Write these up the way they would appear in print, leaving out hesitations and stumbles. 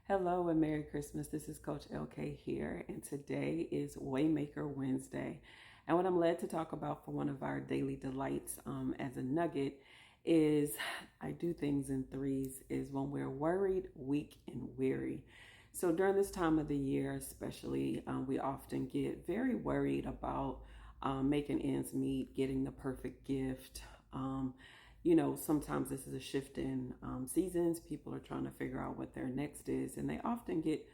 Hello and Merry Christmas. This is Coach LK here, and today is Waymaker Wednesday. And what I'm led to talk about for one of our daily delights as a nugget is I do things in threes, is when we're worried, weak, and weary. So during this time of the year, especially, we often get very worried about making ends meet, getting the perfect gift. Sometimes this is a shift in seasons. People are trying to figure out what their next is, and they often get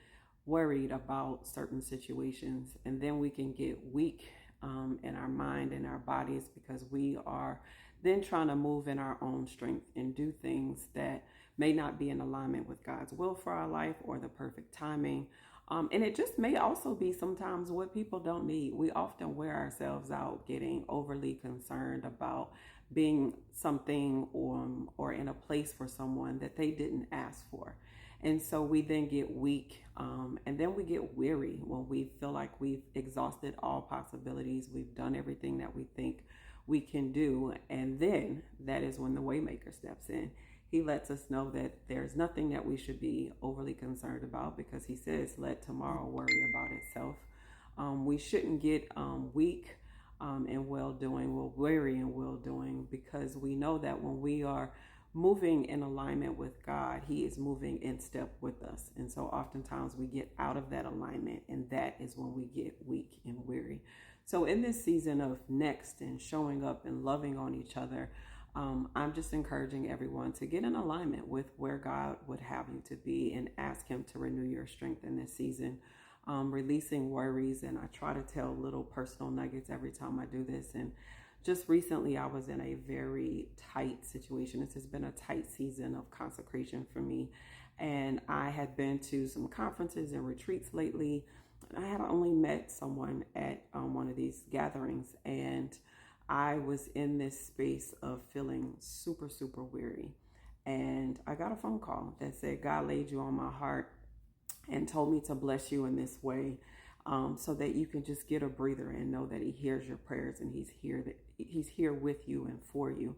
worried about certain situations. And then we can get weak in our mind and our bodies because we are then trying to move in our own strength and do things that may not be in alignment with God's will for our life or the perfect timing. And it just may also be sometimes what people don't need. We often wear ourselves out getting overly concerned about being something or in a place for someone that they didn't ask for. And so we then get weak and then we get weary when we feel like we've exhausted all possibilities. We've done everything that we think we can do. And then that is when the Waymaker steps in. He lets us know that there's nothing that we should be overly concerned about because he says, let tomorrow worry about itself. We shouldn't get weak in well doing, we're weary in well doing, because we know that when we are moving in alignment with God, he is moving in step with us. And so oftentimes we get out of that alignment, and that is when we get weak and weary. So in this season of next and showing up and loving on each other, I'm just encouraging everyone to get in alignment with where God would have you to be and ask him to renew your strength in this season. Releasing worries, and I try to tell little personal nuggets every time I do this. And just recently I was in a very tight situation. This has been a tight season of consecration for me, and I had been to some conferences and retreats lately. I had only met someone at one of these gatherings, and I was in this space of feeling super, super weary. And I got a phone call that said, God laid you on my heart and told me to bless you in this way, so that you can just get a breather and know that he hears your prayers and he's here with you and for you.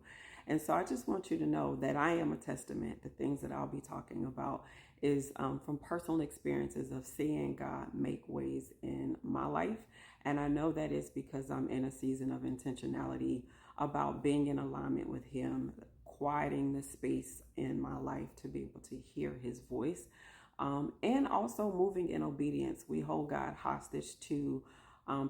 And so I just want you to know that I am a testament. The things that I'll be talking about is from personal experiences of seeing God make ways in my life. And I know that is because I'm in a season of intentionality about being in alignment with him, quieting the space in my life to be able to hear his voice. And also moving in obedience. We hold God hostage to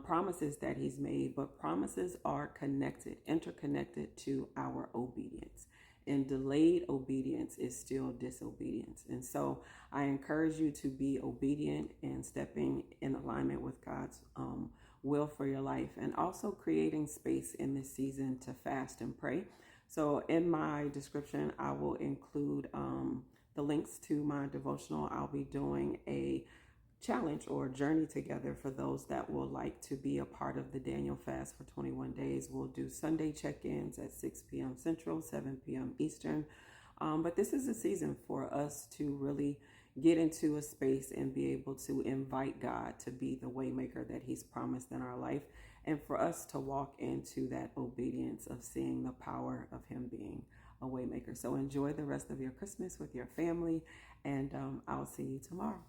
promises that he's made, but promises are connected, interconnected to our obedience. And delayed obedience is still disobedience. And so I encourage you to be obedient and stepping in alignment with God's will for your life, and also creating space in this season to fast and pray. So in my description, I will include the links to my devotional. I'll be doing a challenge or journey together for those that will like to be a part of the Daniel fast for 21 days. We'll do Sunday check-ins at 6 p.m. Central, 7 p.m. Eastern. But this is a season for us to really get into a space and be able to invite God to be the waymaker that he's promised in our life, and for us to walk into that obedience of seeing the power of him being a waymaker. So enjoy the rest of your Christmas with your family, and I'll see you tomorrow.